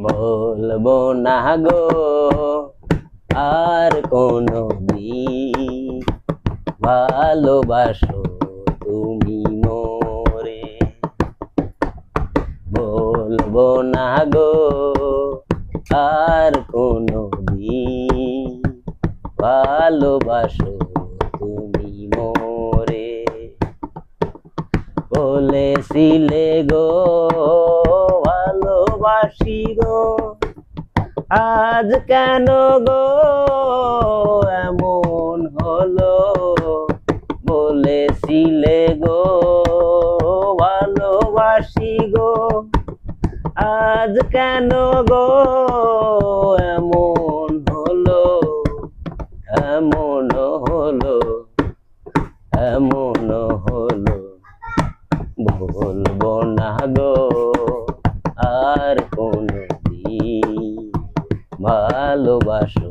বলবো না গো আর কোনো দিন, ভালোবাসো তুমি মোরে। বলবো না গো আর কোনো দিন, ভালোবাসো তুমি মোরে। বলেছিলে গো ভালোবাসি গো, আজ কেন গো এমন হলো। বলেছিলে গো ভালোবাসি গো, আজ কেন গো এমন হলো। এমন হলো, এমন হলো। বলবো না গো আর কোনো দিন, ভালোবাসো